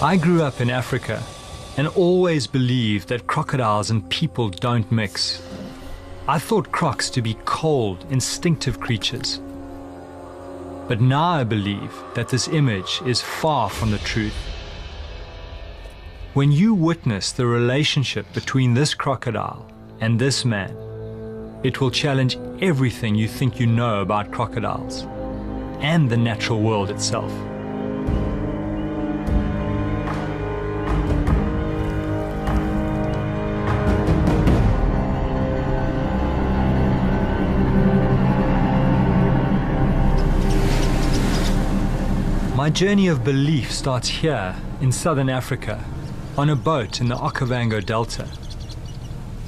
I grew up in Africa and always believed that crocodiles and people don't mix. I thought crocs to be cold, instinctive creatures. But now I believe that this image is far from the truth. When you witness the relationship between this crocodile and this man, it will challenge everything you think you know about crocodiles and the natural world itself. My journey of belief starts here in southern Africa, on a boat in the Okavango Delta.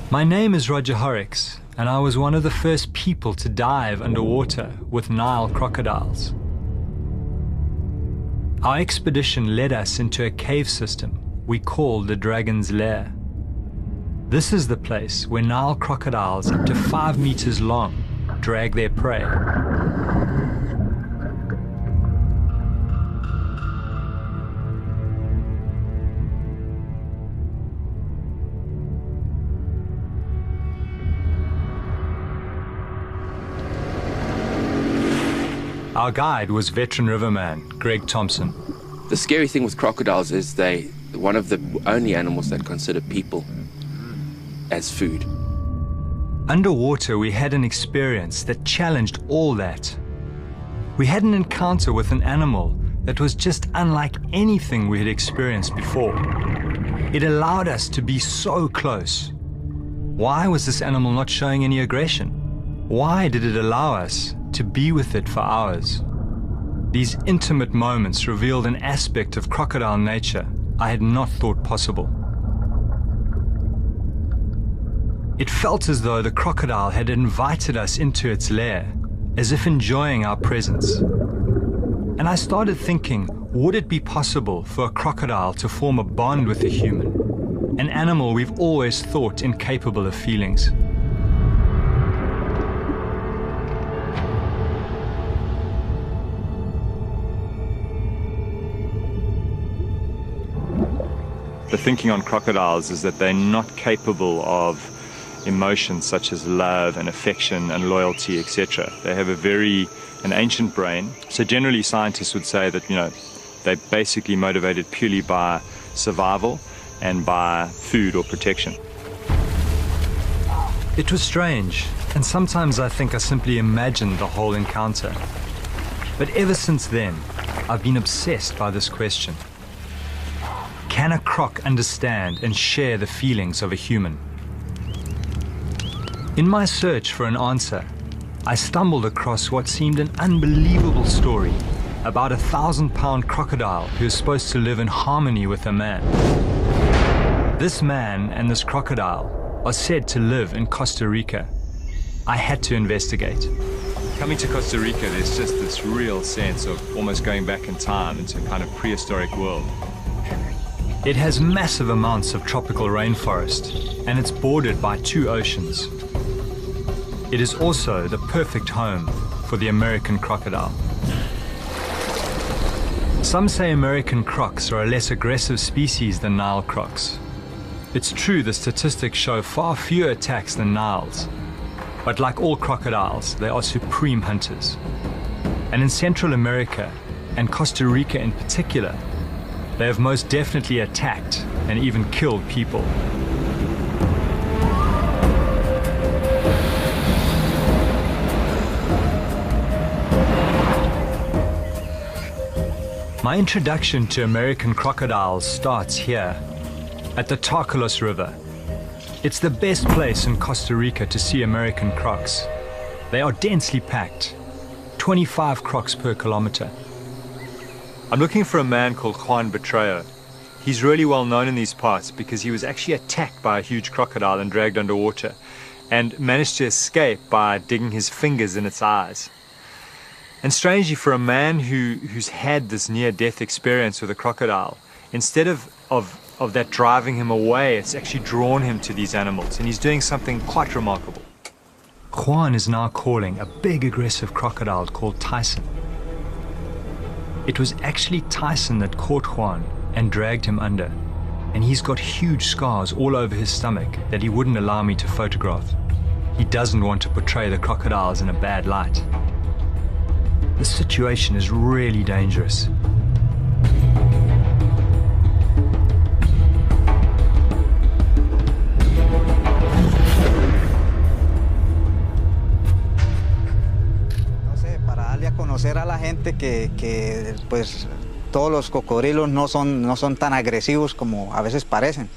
My name is Roger Horrocks, and I was one of the first people to dive underwater with Nile crocodiles. Our expedition led us into a cave system we called the Dragon's Lair. This is the place where Nile crocodiles up to 5 meters long drag their prey. Our guide was veteran riverman Greg Thompson. The scary thing with crocodiles is they're one of the only animals that consider people as food. Underwater, we had an experience that challenged all that. We had an encounter with an animal that was just unlike anything we had experienced before. It allowed us to be so close. Why was this animal not showing any aggression? Why did it allow us to be with it for hours? These intimate moments revealed an aspect of crocodile nature I had not thought possible. It felt as though the crocodile had invited us into its lair, as if enjoying our presence. And I started thinking, would it be possible for a crocodile to form a bond with a human, an animal we've always thought incapable of feelings? The thinking on crocodiles is that they're not capable of emotions such as love and affection and loyalty, etc. They have an ancient brain. So generally scientists would say that, they're basically motivated purely by survival and by food or protection. It was strange, and sometimes I think I simply imagined the whole encounter. But ever since then, I've been obsessed by this question. Can a croc understand and share the feelings of a human? In my search for an answer, I stumbled across what seemed an unbelievable story about a 1,000-pound crocodile who is supposed to live in harmony with a man. This man and this crocodile are said to live in Costa Rica. I had to investigate. Coming to Costa Rica, there's just this real sense of almost going back in time into a kind of prehistoric world. It has massive amounts of tropical rainforest, and it's bordered by 2 oceans. It is also the perfect home for the American crocodile. Some say American crocs are a less aggressive species than Nile crocs. It's true the statistics show far fewer attacks than Niles, but like all crocodiles, they are supreme hunters. And in Central America, and Costa Rica in particular, they have most definitely attacked and even killed people. My introduction to American crocodiles starts here, at the Tarcolos River. It's the best place in Costa Rica to see American crocs. They are densely packed, 25 crocs per kilometer. I'm looking for a man called Juan Betreo. He's really well known in these parts because he was actually attacked by a huge crocodile and dragged underwater, and managed to escape by digging his fingers in its eyes. And strangely, for a man who's had this near-death experience with a crocodile, instead of that driving him away, it's actually drawn him to these animals, and he's doing something quite remarkable. Juan is now calling a big aggressive crocodile called Tyson. It was actually Tyson that caught Juan and dragged him under. And he's got huge scars all over his stomach that he wouldn't allow me to photograph. He doesn't want to portray the crocodiles in a bad light. This situation is really dangerous. Conocer a la gente que pues todos los cocodrilos no son tan agresivos como a veces parecen.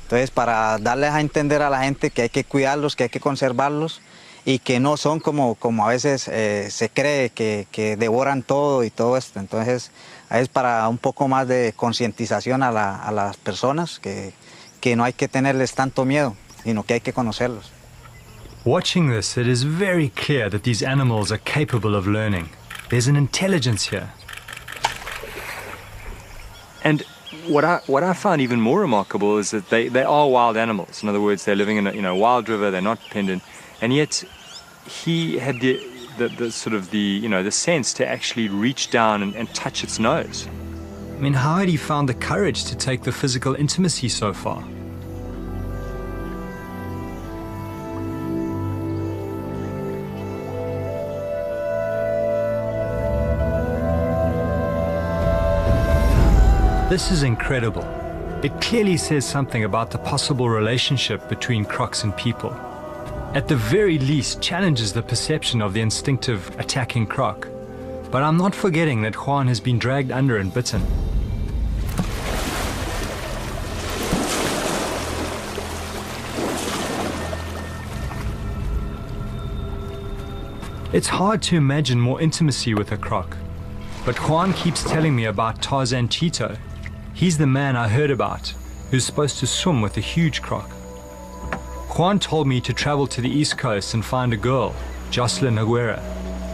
Entonces, para darles a entender a la gente que hay que cuidarlos, que hay que conservarlos y que no son como a veces se cree que devoran todo y todo esto. Entonces, es para un poco más de concientización a las personas que no hay que tenerles tanto miedo, sino que hay que conocerlos. Watching this, it is very clear that these animals are capable of learning. There's an intelligence here. And what I found even more remarkable is that they are wild animals. In other words, they're living in a wild river, they're not dependent. And yet he had the sort of the sense to actually reach down and touch its nose. I mean, how had he found the courage to take the physical intimacy so far? This is incredible. It clearly says something about the possible relationship between crocs and people. At the very least, challenges the perception of the instinctive attacking croc. But I'm not forgetting that Juan has been dragged under and bitten. It's hard to imagine more intimacy with a croc. But Juan keeps telling me about Tarzan Chito. He's the man I heard about, who's supposed to swim with a huge croc. Juan told me to travel to the East Coast and find a girl, Jocelyn Aguera.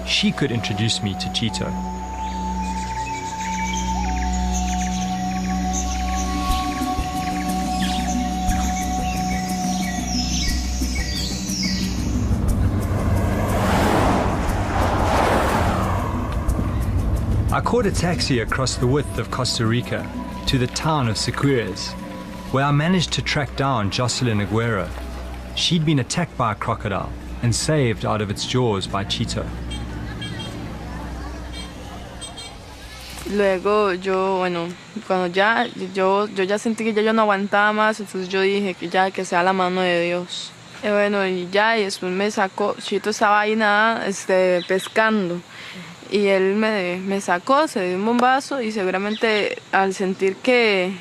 She could introduce me to Chito. I caught a taxi across the width of Costa Rica to the town of Siquirres, where I managed to track down Jocelyn Aguero. She'd been attacked by a crocodile and saved out of its jaws by Chito. Luego cuando yo ya sentí que yo no aguantaba más, entonces yo dije que sea la mano de Dios. Y después me sacó, Chito estaba ahí pescando. Y él me sacó, se dio un bombazo y seguramente al sentir que...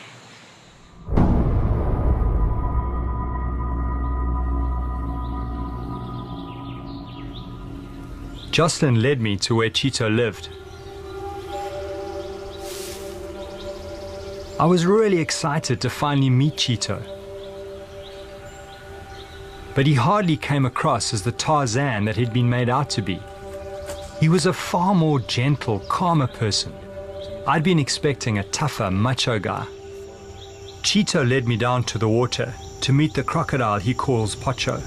Jocelyn led me to where Chito lived. I was really excited to finally meet Chito. But he hardly came across as the Tarzan that he'd been made out to be. He was a far more gentle, calmer person. I'd been expecting a tougher, macho guy. Chito led me down to the water to meet the crocodile he calls Pocho.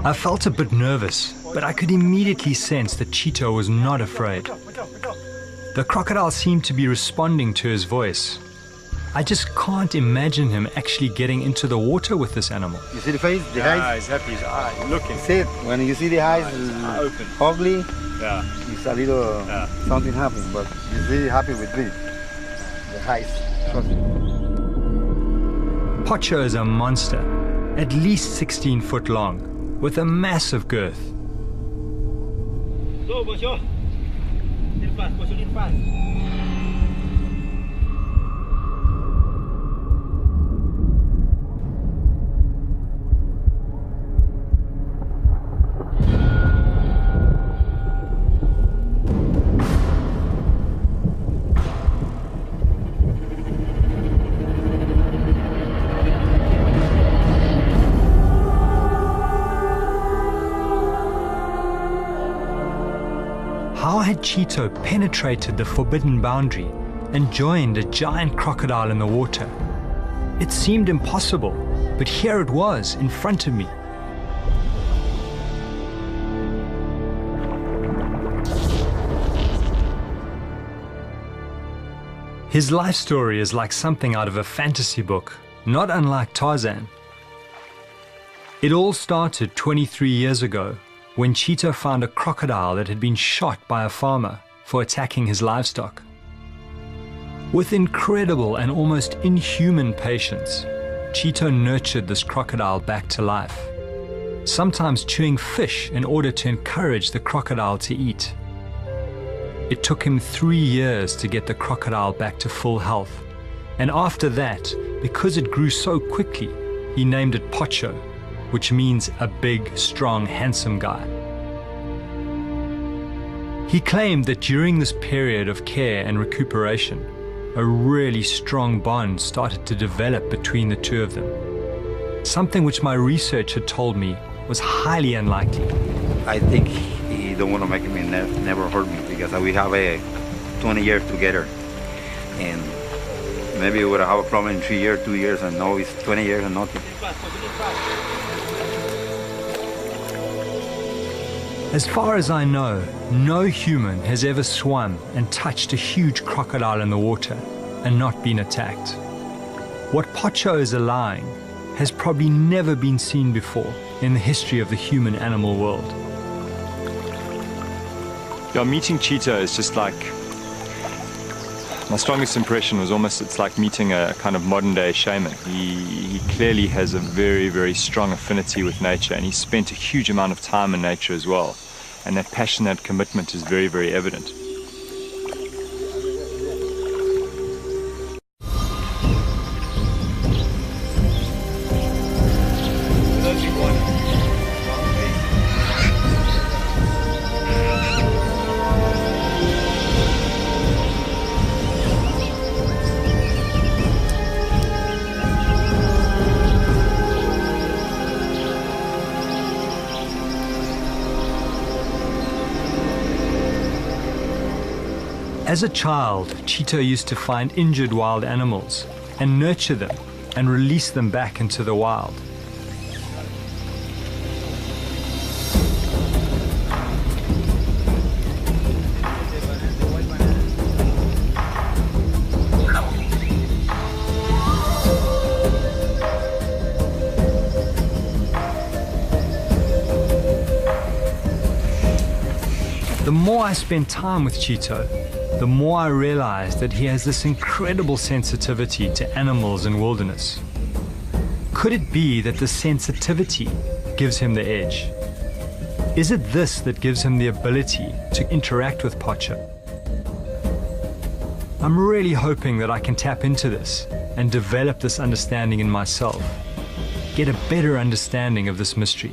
I felt a bit nervous, but I could immediately sense that Chito was not afraid. The crocodile seemed to be responding to his voice. I just can't imagine him actually getting into the water with this animal. You see the face? The eyes? He's happy, he's looking. See it? When you see the eyes open. ugly, Yeah. it's a little, something happens, but he's really happy with this. The eyes. Pocho is a monster, at least 16 foot long, with a massive girth. Go, Pocho. Little fast, Pocho, little fast. had Chito penetrated the forbidden boundary and joined a giant crocodile in the water? It seemed impossible, but here it was in front of me. His life story is like something out of a fantasy book, not unlike Tarzan. It all started 23 years ago when Chito found a crocodile that had been shot by a farmer for attacking his livestock. With incredible and almost inhuman patience, Chito nurtured this crocodile back to life, sometimes chewing fish in order to encourage the crocodile to eat. It took him 3 years to get the crocodile back to full health, and after that, because it grew so quickly, he named it Pocho, which means a big, strong, handsome guy. He claimed that during this period of care and recuperation, a really strong bond started to develop between the two of them, something which my research had told me was highly unlikely. I think he don't want to make me never hurt me because we have 20 years together, and maybe we would have a problem in 3 years, 2 years, and now it's 20 years and nothing. As far as I know, no human has ever swum and touched a huge crocodile in the water and not been attacked. What Pocho is allowing has probably never been seen before in the history of the human-animal world. Yeah, meeting Chito is just like, my strongest impression was almost, it's like meeting a kind of modern day shaman. He clearly has a very, very strong affinity with nature, and he spent a huge amount of time in nature as well. And that passion, that commitment is very, very evident. As a child, Chito used to find injured wild animals and nurture them and release them back into the wild. The more I spent time with Chito, the more I realized that he has this incredible sensitivity to animals and wilderness. Could it be that the sensitivity gives him the edge? Is it this that gives him the ability to interact with Pocho? I'm really hoping that I can tap into this and develop this understanding in myself, get a better understanding of this mystery.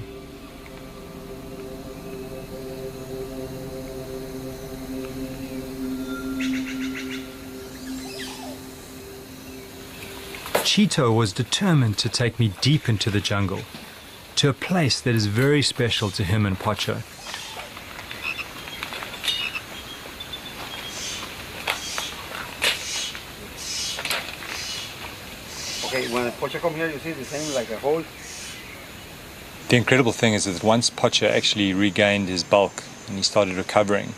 Chito was determined to take me deep into the jungle, to a place that is very special to him and Pocho. Okay, when Pocho come here, you see the same like a hole. The incredible thing is that once Pocho actually regained his bulk and he started recovering,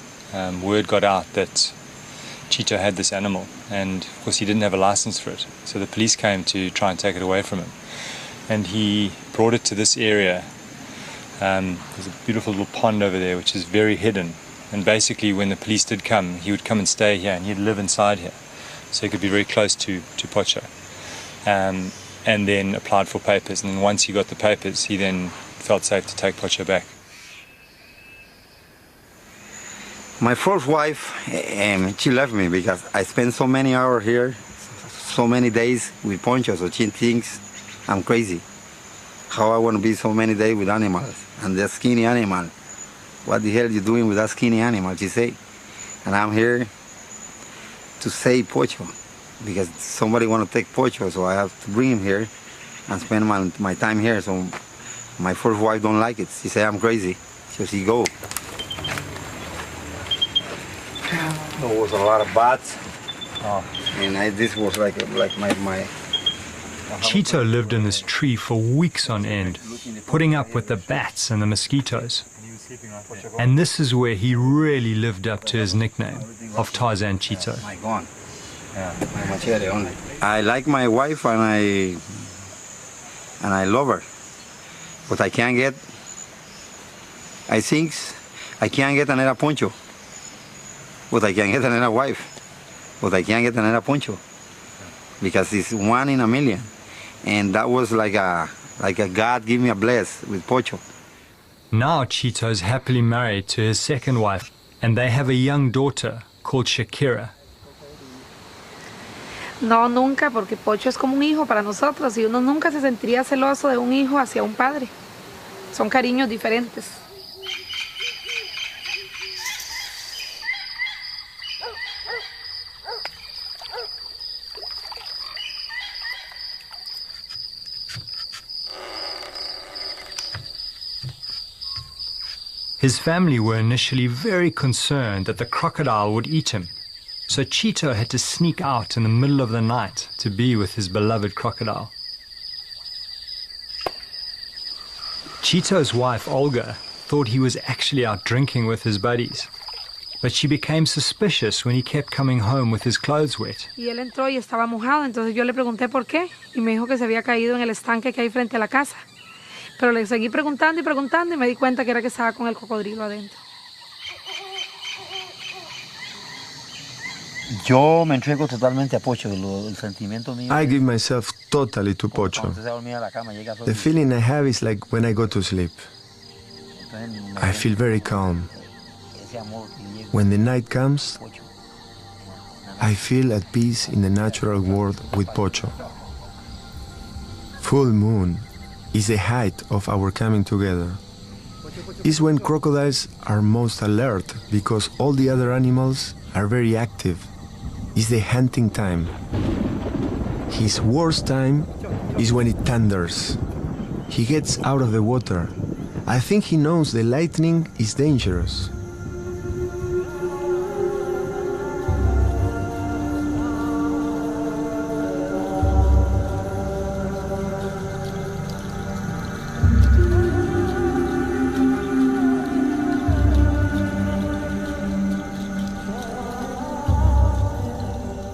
word got out that Chito had this animal, and of course he didn't have a license for it, so the police came to try and take it away from him, and he brought it to this area. There's a beautiful little pond over there which is very hidden, and basically when the police did come, he would come and stay here and he'd live inside here, so he could be very close to Pocho, and then applied for papers, and then once he got the papers he then felt safe to take Pocho back. My first wife, she left me because I spent so many hours here, so many days with Pocho, so she thinks I'm crazy. How I want to be so many days with animals, and that skinny animal. What the hell are you doing with that skinny animal, she say. And I'm here to save Pocho, because somebody want to take Pocho, so I have to bring him here and spend my time here. So my first wife don't like it. She say I'm crazy, so she go. There was a lot of bats. And this was like my Chito lived in this tree for weeks on end, putting up with the bats and the mosquitoes. And this is where he really lived up to his nickname of Tarzan Chito. my gun. My machete only. I like my wife and I love her, but I think I can't get another Pocho. But I can get another wife. But I can't get another Pocho because it's 1 in a million, and that was like a God give me a bless with Pocho. Now Chito's happily married to his second wife, and they have a young daughter called Shakira. No, nunca, porque Pocho es como un hijo para nosotros y uno nunca se sentiría celoso de un hijo hacia un padre. Son cariños diferentes. His family were initially very concerned that the crocodile would eat him, so Chito had to sneak out in the middle of the night to be with his beloved crocodile. Chito's wife, Olga, thought he was actually out drinking with his buddies, but she became suspicious when he kept coming home with his clothes wet. Y él entró y estaba mojado, entonces yo le pregunté por qué y me dijo que se había caído en el estanque que hay frente a la casa. Pero le seguí preguntando y me di cuenta que era que estaba con el cocodrilo adentro. Yo me entrego totalmente a Pocho, el sentimiento mío. I give myself totally to Pocho. The feeling I have is like when I go to sleep. I feel very calm. When the night comes, I feel at peace in the natural world with Pocho. Full moon is the height of our coming together. It's when crocodiles are most alert because all the other animals are very active. It's the hunting time. His worst time is when it thunders. He gets out of the water. I think he knows the lightning is dangerous.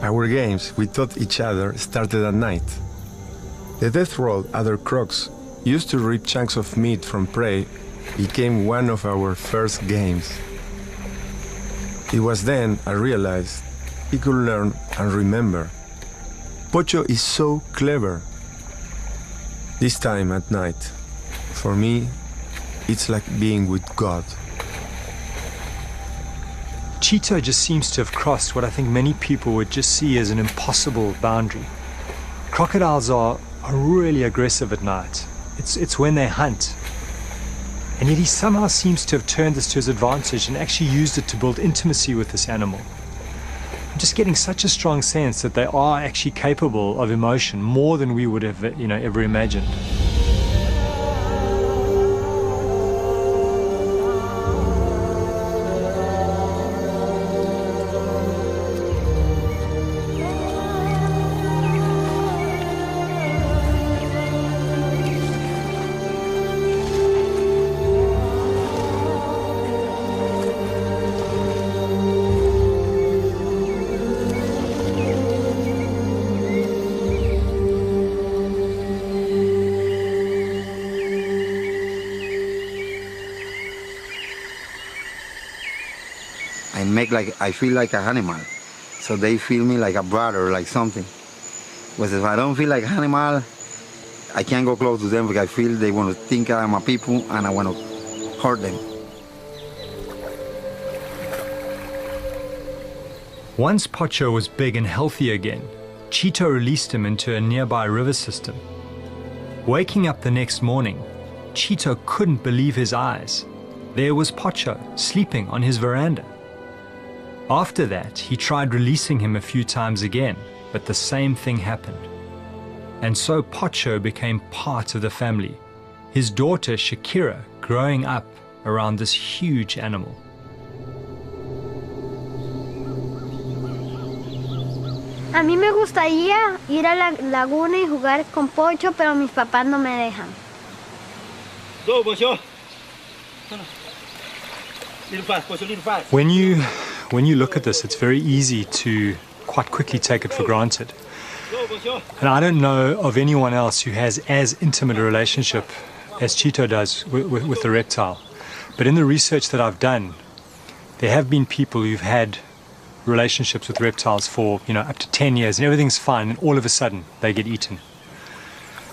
Our games we taught each other started at night. The death roll other crocs used to rip chunks of meat from prey became one of our first games. It was then I realized he could learn and remember. Pocho is so clever. This time at night, for me, it's like being with God. Chito just seems to have crossed what I think many people would just see as an impossible boundary. Crocodiles are really aggressive at night. It's when they hunt. And yet he somehow seems to have turned this to his advantage and actually used it to build intimacy with this animal. I'm just getting such a strong sense that they are actually capable of emotion more than we would have, ever imagined. I feel like an animal, so they feel me like a brother, like something. But if I don't feel like an animal, I can't go close to them because I feel they want to think I'm a people and I want to hurt them. Once Pocho was big and healthy again, Chito released him into a nearby river system. Waking up the next morning, Chito couldn't believe his eyes. There was Pocho sleeping on his veranda. After that, he tried releasing him a few times again, but the same thing happened. And so Pocho became part of the family, his daughter Shakira growing up around this huge animal. A mí me gustaría ir a la laguna y jugar con Pocho, pero mis papás no me dejan. Go, Pocho. Little fast, Pocho, little fast. When you look at this, it's very easy to quite quickly take it for granted. Go, Pocho. And I don't know of anyone else who has as intimate a relationship as Chito does with the reptile. But in the research that I've done, there have been people who've had relationships with reptiles for, up to 10 years, and everything's fine, and all of a sudden they get eaten.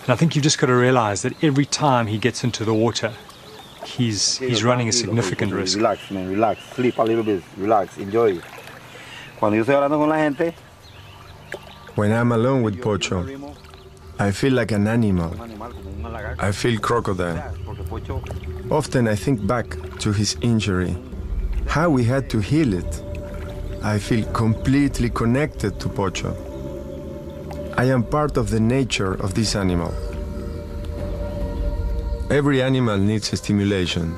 And I think you've just got to realize that every time he gets into the water, he's running a significant risk. Relax, man, relax. Sleep a little bit. Relax. Enjoy. Cuando yo estoy hablando con la gente, When I'm alone with Pocho, I feel like an animal. I feel crocodile. Often I think back to his injury, how we had to heal it. I feel completely connected to Pocho. I am part of the nature of this animal. Every animal needs stimulation.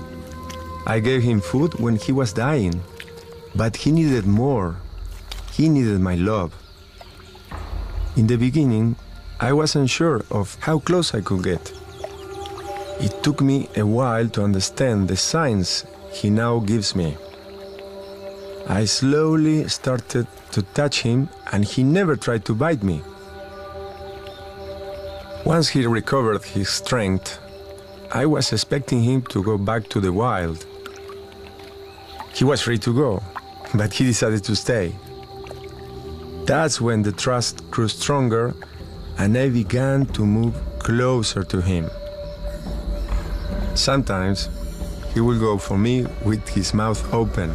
I gave him food when he was dying, but he needed more. He needed my love. In the beginning, I wasn't sure of how close I could get. It took me a while to understand the signs he now gives me. I slowly started to touch him, and he never tried to bite me. Once he recovered his strength, I was expecting him to go back to the wild. He was free to go, but he decided to stay. That's when the trust grew stronger, and I began to move closer to him. Sometimes he will go for me with his mouth open.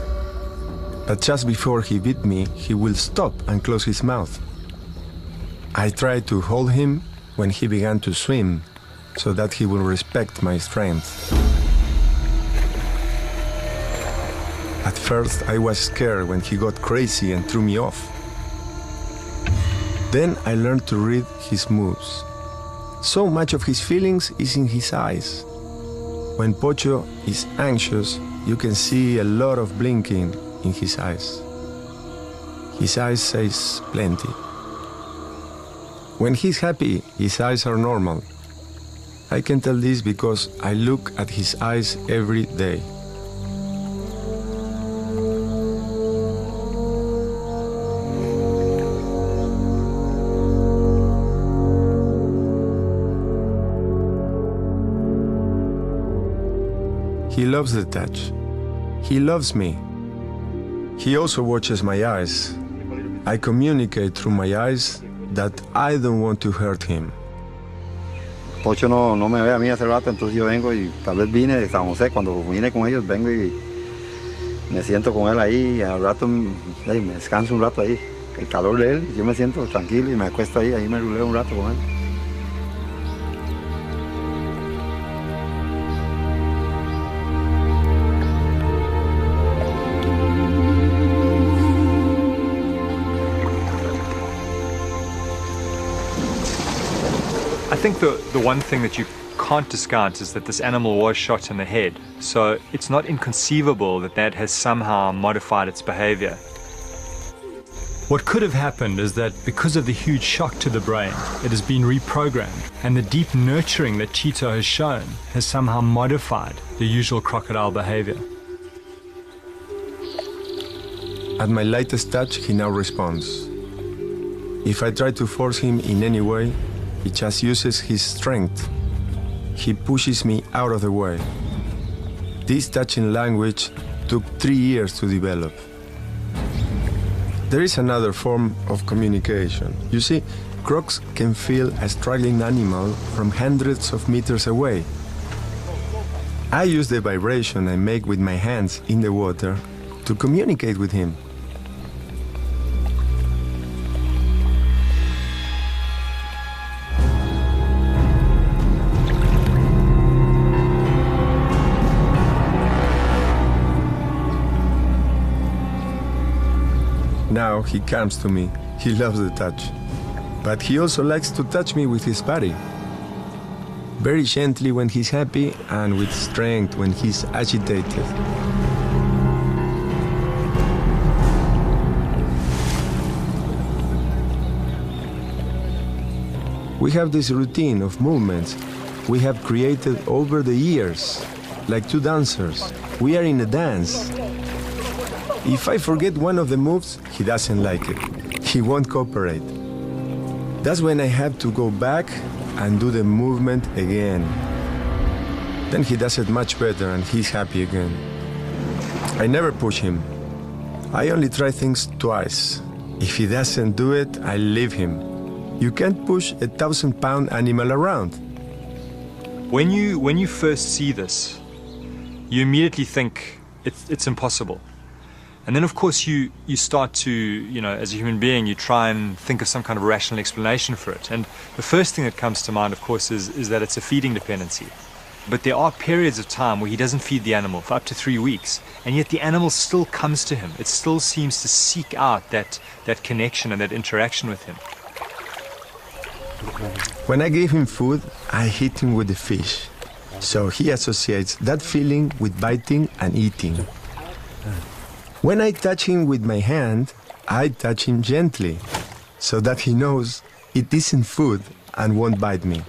But just before he bit me, he will stop and close his mouth. I tried to hold him when he began to swim, so that he will respect my strength. At first, I was scared when he got crazy and threw me off. Then I learned to read his moves. So much of his feelings is in his eyes. When Pocho is anxious, you can see a lot of blinking in his eyes. His eyes says plenty. When he's happy, his eyes are normal. I can tell this because I look at his eyes every day. He loves the touch. He loves me. He also watches my eyes. I communicate through my eyes that I don't want to hurt him. Pocho no me ve a mí hace rato, entonces yo vengo y tal vez vine de San José, cuando vine con ellos vengo y me siento con él ahí, y al rato me descanso un rato ahí. El calor de él, yo me siento tranquilo y me acuesto ahí me ruleo un rato con él. I think the one thing that you can't discount is that this animal was shot in the head, so it's not inconceivable that has somehow modified its behavior. What could have happened is that because of the huge shock to the brain, it has been reprogrammed, and the deep nurturing that Chito has shown has somehow modified the usual crocodile behavior. At my lightest touch, he now responds. If I try to force him in any way, he just uses his strength. He pushes me out of the way. This touching language took 3 years to develop. There is another form of communication. You see, crocs can feel a struggling animal from hundreds of meters away. I use the vibration I make with my hands in the water to communicate with him. Now he comes to me. He loves the touch. But he also likes to touch me with his body. Very gently when he's happy and with strength when he's agitated. We have this routine of movements we have created over the years, like two dancers. We are in a dance. If I forget one of the moves, he doesn't like it. He won't cooperate. That's when I have to go back and do the movement again. Then he does it much better and he's happy again. I never push him. I only try things twice. If he doesn't do it, I leave him. You can't push a 1,000-pound animal around. When you first see this, you immediately think it's impossible. And then, of course, you start to, as a human being, you try and think of some kind of rational explanation for it. And the first thing that comes to mind, of course, is that it's a feeding dependency. But there are periods of time where he doesn't feed the animal for up to 3 weeks, and yet the animal still comes to him. It still seems to seek out that connection and that interaction with him. When I gave him food, I hit him with the fish. So he associates that feeling with biting and eating. When I touch him with my hand, I touch him gently, so that he knows it isn't food and won't bite me.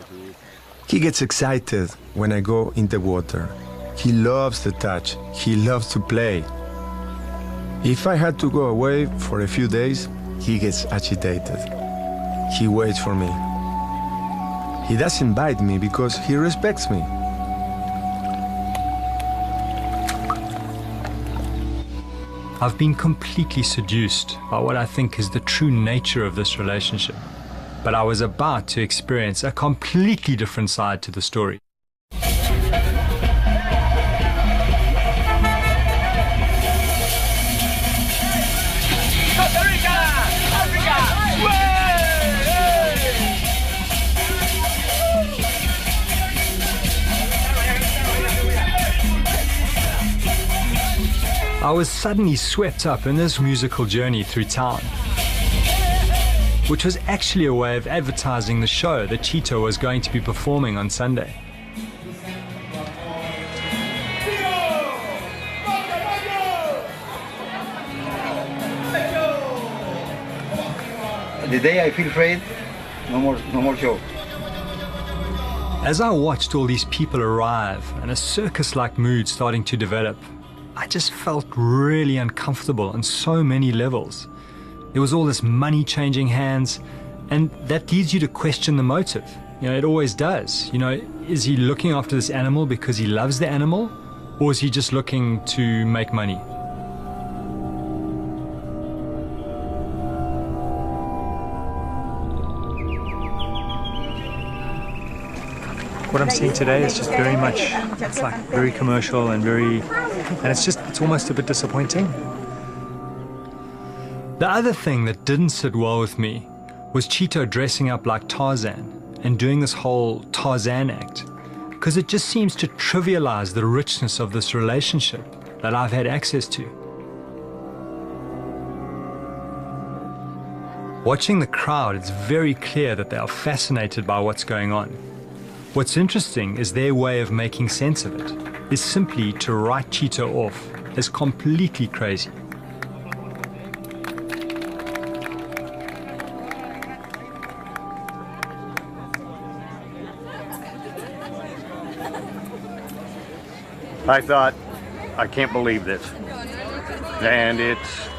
He gets excited when I go in the water. He loves the touch. He loves to play. If I had to go away for a few days, he gets agitated. He waits for me. He doesn't bite me because he respects me. I've been completely seduced by what I think is the true nature of this relationship. But I was about to experience a completely different side to the story. I was suddenly swept up in this musical journey through town, which was actually a way of advertising the show that Chito was going to be performing on Sunday. The day I feel afraid, no more show. As I watched all these people arrive and a circus-like mood starting to develop, I just felt really uncomfortable on so many levels. There was all this money changing hands, and that leads you to question the motive. It always does. Is he looking after this animal because he loves the animal, or is he just looking to make money? What I'm seeing today is just very much, it's like very commercial and it's almost a bit disappointing. The other thing that didn't sit well with me was Chito dressing up like Tarzan and doing this whole Tarzan act, because it just seems to trivialize the richness of this relationship that I've had access to. Watching the crowd, it's very clear that they are fascinated by what's going on. What's interesting is their way of making sense of it is simply to write Chito off as completely crazy. I thought, I can't believe this. And it's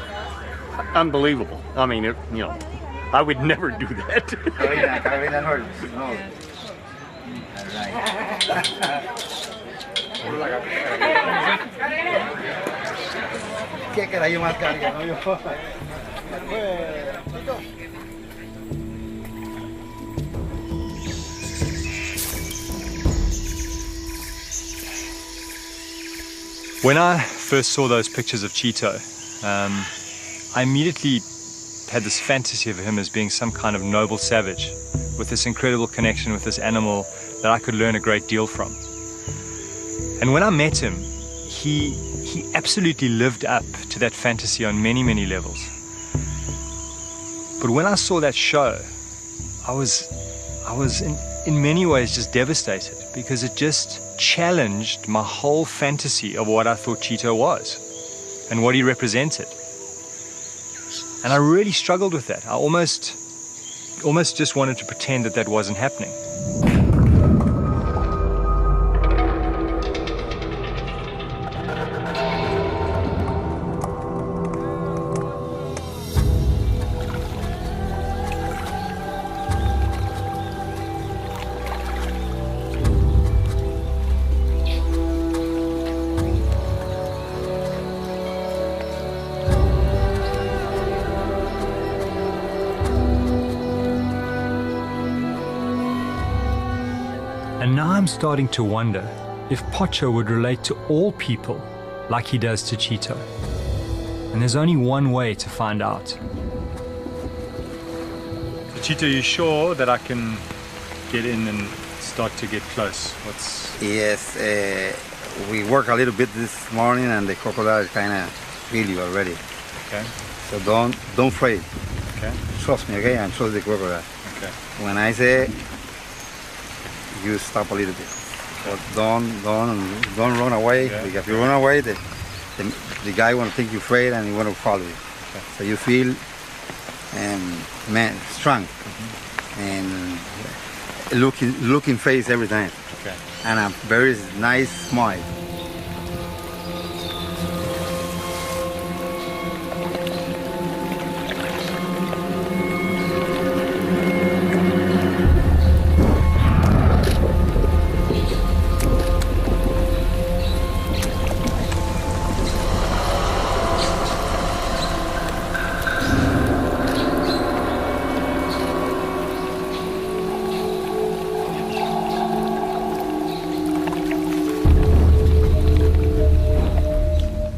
unbelievable. I mean, I would never do that. When I first saw those pictures of Chito, I immediately had this fantasy of him as being some kind of noble savage with this incredible connection with this animal that I could learn a great deal from. And when I met him, he absolutely lived up to that fantasy on many, many levels. But when I saw that show, I was in many ways just devastated, because it just challenged my whole fantasy of what I thought Chito was and what he represented. And I really struggled with that. I almost almost just wanted to pretend that that wasn't happening. And now I'm starting to wonder if Pocho would relate to all people like he does to Chito. And there's only one way to find out. So Chito, you sure that I can get in and start to get close? Yes, we worked a little bit this morning and the crocodile kind of feel you already. Okay. So don't afraid. Okay. Trust me, okay? And trust the crocodile. Okay. When I say, you stop a little bit. But don't run away. Yeah. Because if you run away, the guy want to think you're afraid and he want to follow you. Okay. So you feel strong and looking face every time. Okay. And a very nice smile.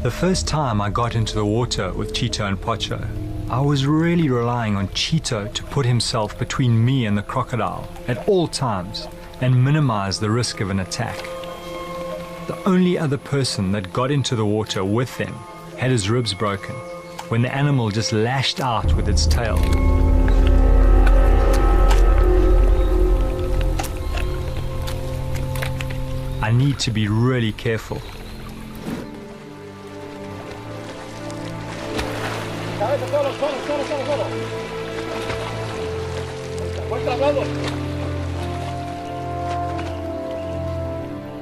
The first time I got into the water with Chito and Pocho, I was really relying on Chito to put himself between me and the crocodile at all times and minimize the risk of an attack. The only other person that got into the water with them had his ribs broken when the animal just lashed out with its tail. I need to be really careful.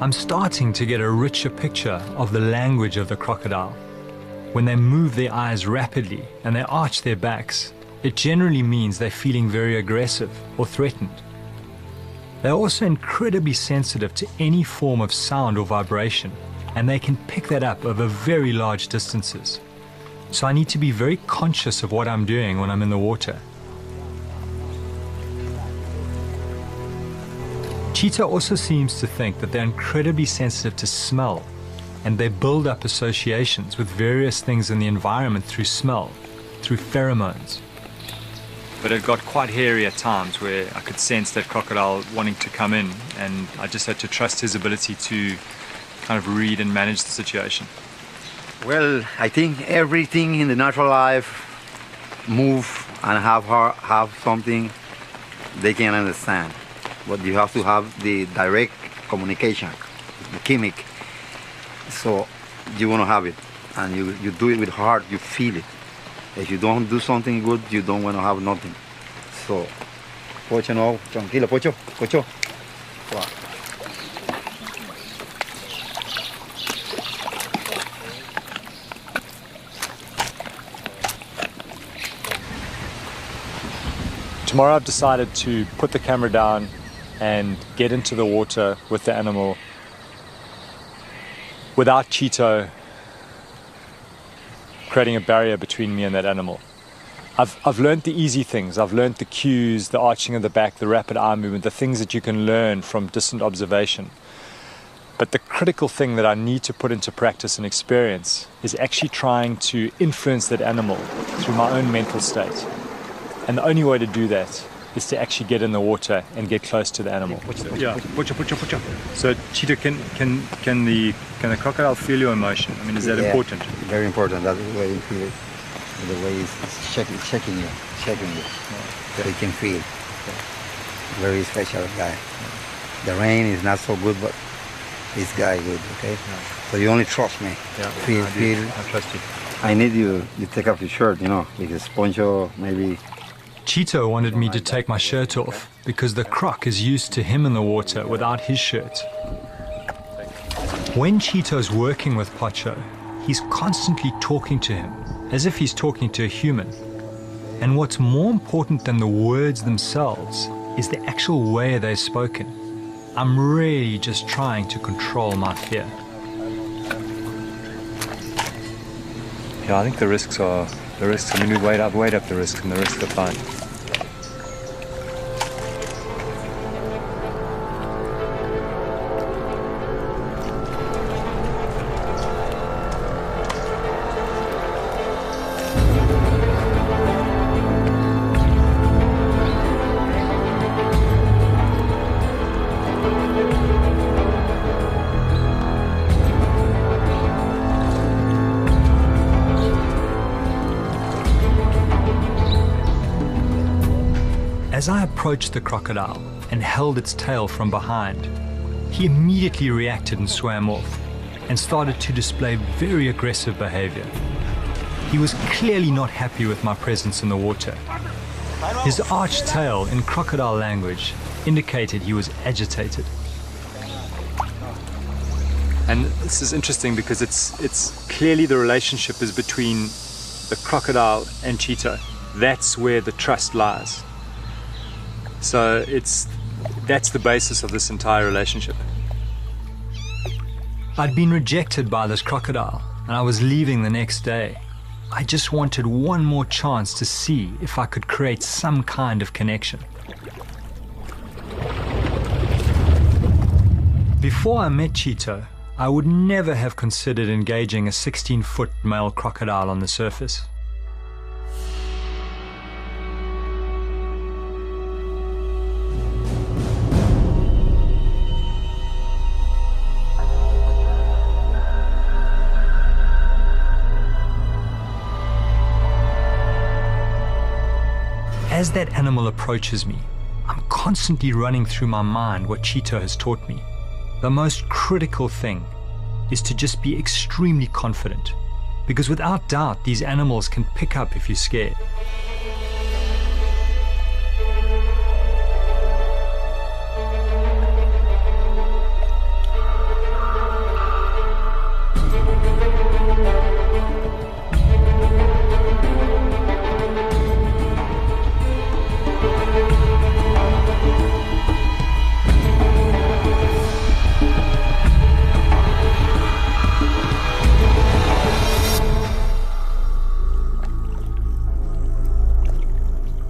I'm starting to get a richer picture of the language of the crocodile. When they move their eyes rapidly and they arch their backs, it generally means they're feeling very aggressive or threatened. They're also incredibly sensitive to any form of sound or vibration, and they can pick that up over very large distances. So I need to be very conscious of what I'm doing when I'm in the water. Chito also seems to think that they're incredibly sensitive to smell, and they build up associations with various things in the environment through smell, through pheromones. But it got quite hairy at times where I could sense that crocodile wanting to come in, and I just had to trust his ability to kind of read and manage the situation. Well, I think everything in the natural life move and have something they can understand. But you have to have the direct communication, the chemic. So you want to have it, and you do it with heart, you feel it. If you don't do something good, you don't want to have nothing. So, Pocho, no, tranquilo, Pocho, Pocho. Wow. Tomorrow I've decided to put the camera down and get into the water with the animal without Chito creating a barrier between me and that animal. I've learned the easy things. I've learned the cues, the arching of the back, the rapid eye movement, the things that you can learn from distant observation. But the critical thing that I need to put into practice and experience is actually trying to influence that animal through my own mental state. And the only way to do that is to actually get in the water and get close to the animal. Yeah, Pocho. So, Chito, can the crocodile feel your emotion? I mean, is that important? Very important. That's the way you feel it. The way it's checking you. So you can feel. Very special guy. The rain is not so good, but this guy good. Okay. So you only trust me. Yeah. Feel. I trust you. I need you to take off your shirt, because Pocho maybe. Chito wanted me to take my shirt off because the croc is used to him in the water without his shirt. When Chito's working with Pocho, he's constantly talking to him as if he's talking to a human. And what's more important than the words themselves is the actual way they're spoken. I'm really just trying to control my fear. Yeah, I think the risks, I mean, I've weighed up the risks and the risks are fine. As I approached the crocodile and held its tail from behind, he immediately reacted and swam off and started to display very aggressive behavior. He was clearly not happy with my presence in the water. His arched tail in crocodile language indicated he was agitated. And this is interesting because it's clearly the relationship is between the crocodile and Chito. That's where the trust lies. So that's the basis of this entire relationship. I'd been rejected by this crocodile and I was leaving the next day. I just wanted one more chance to see if I could create some kind of connection. Before I met Chito, I would never have considered engaging a 16-foot male crocodile on the surface. As that animal approaches me, I'm constantly running through my mind what Chito has taught me. The most critical thing is to just be extremely confident, because without doubt, these animals can pick up if you're scared.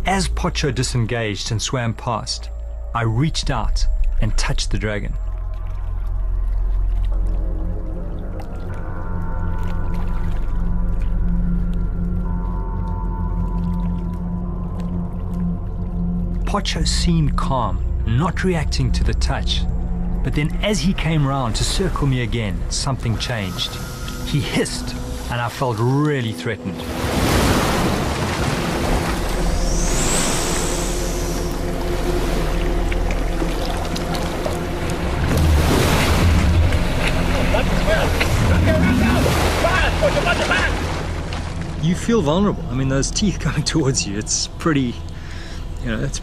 As Pocho disengaged and swam past, I reached out and touched the dragon. Pocho seemed calm, not reacting to the touch, but then as he came round to circle me again, something changed. He hissed, and I felt really threatened. You feel vulnerable. I mean, those teeth coming towards you, it's pretty, it's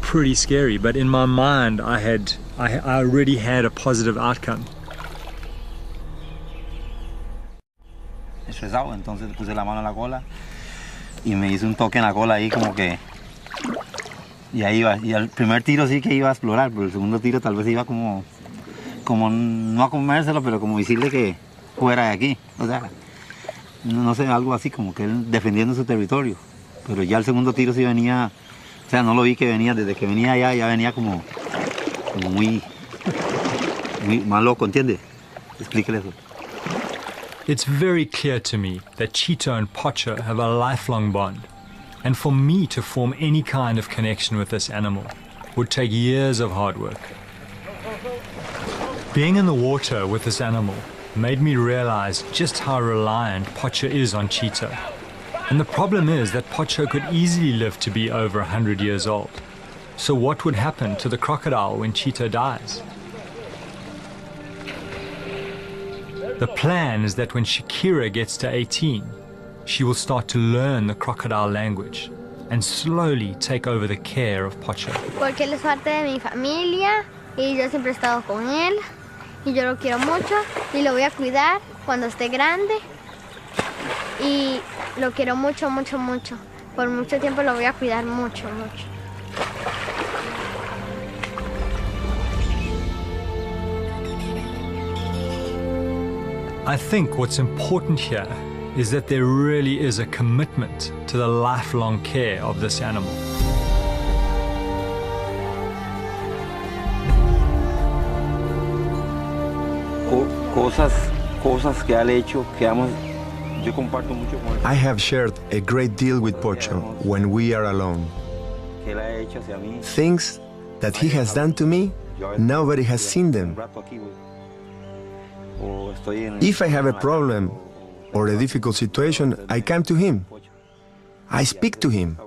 pretty scary. But in my mind, I already had a positive outcome. Estresado, entonces le puse la mano en la cola y me hizo un toque en la cola ahí como que y ahí iba. Y el primer tiro sí que iba a explorar, pero el segundo tiro tal vez iba como no a comérselo, pero como decirle que fuera de aquí. O sea, no sé, algo así como que él defendiendo su territorio. Pero ya el segundo tiro sí venía, o sea, no lo vi que venía, desde que venía allá ya venía como muy más loco, ¿entiende? Explíquele eso. It's very clear to me that Chito and Pocho have a lifelong bond, and for me to form any kind of connection with this animal would take years of hard work. Being in the water with this animal made me realize just how reliant Pocho is on Chito. And the problem is that Pocho could easily live to be over 100 years old. So what would happen to the crocodile when Chito dies? The plan is that when Shakira gets to 18, she will start to learn the crocodile language. and slowly take over the care of Pocho. Porque él es parte de mi familia y yo siempre he estado con él y yo lo quiero mucho y lo voy a cuidar cuando esté grande y lo quiero mucho, mucho, mucho. Por mucho tiempo lo voy a cuidar mucho, mucho. I think what's important here is that there really is a commitment to the lifelong care of this animal. Cosas que ha hecho que yo comparto mucho con él. I have shared a great deal with Pocho when we are alone. Que él ha hecho hacia mí. Things that he has done to me, nobody has seen them. If I have a problem or a difficult situation, I come to him. I speak to him.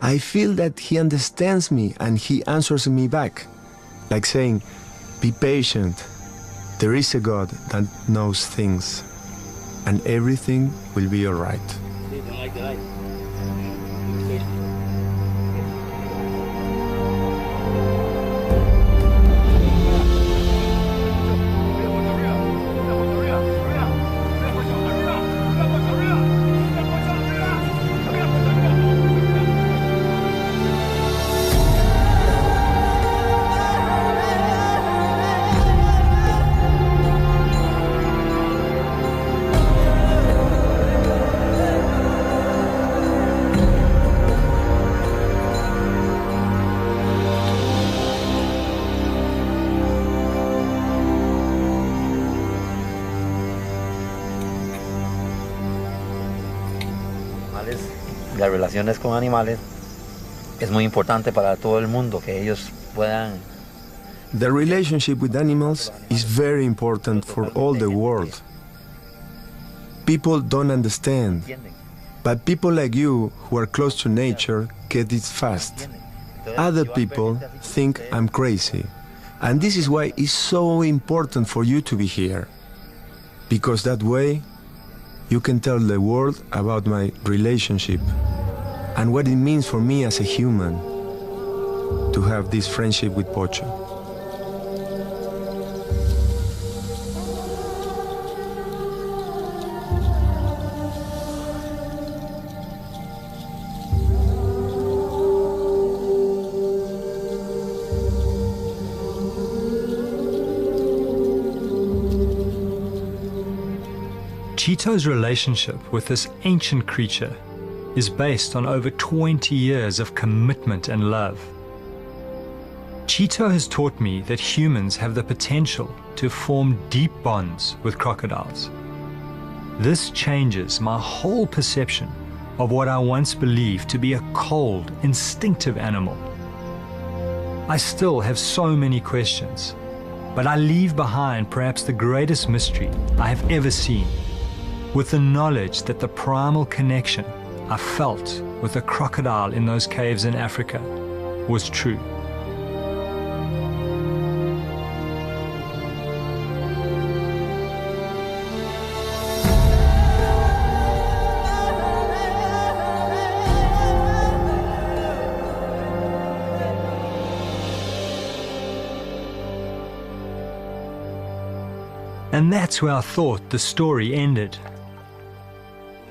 I feel that he understands me and he answers me back, like saying, "Be patient. There is a God that knows things, and everything will be all right." Las relaciones con animales es muy importante para todo el mundo, que ellos puedan. The relationship with animals is very important for all the world. People don't understand, but people like you who are close to nature get it fast. Other people think I'm crazy, and this is why it's so important for you to be here, because that way you can tell the world about my relationship and what it means for me as a human to have this friendship with Pocho. Chito's relationship with this ancient creature is based on over 20 years of commitment and love. Chito has taught me that humans have the potential to form deep bonds with crocodiles. This changes my whole perception of what I once believed to be a cold, instinctive animal. I still have so many questions, but I leave behind perhaps the greatest mystery I have ever seen, with the knowledge that the primal connection I felt with a crocodile in those caves in Africa was true. And that's where I thought the story ended.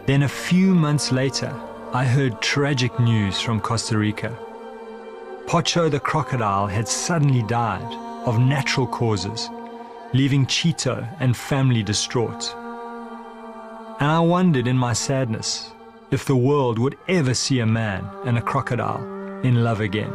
Then a few months later, I heard tragic news from Costa Rica. Pocho the crocodile had suddenly died of natural causes, leaving Chito and family distraught. And I wondered in my sadness if the world would ever see a man and a crocodile in love again.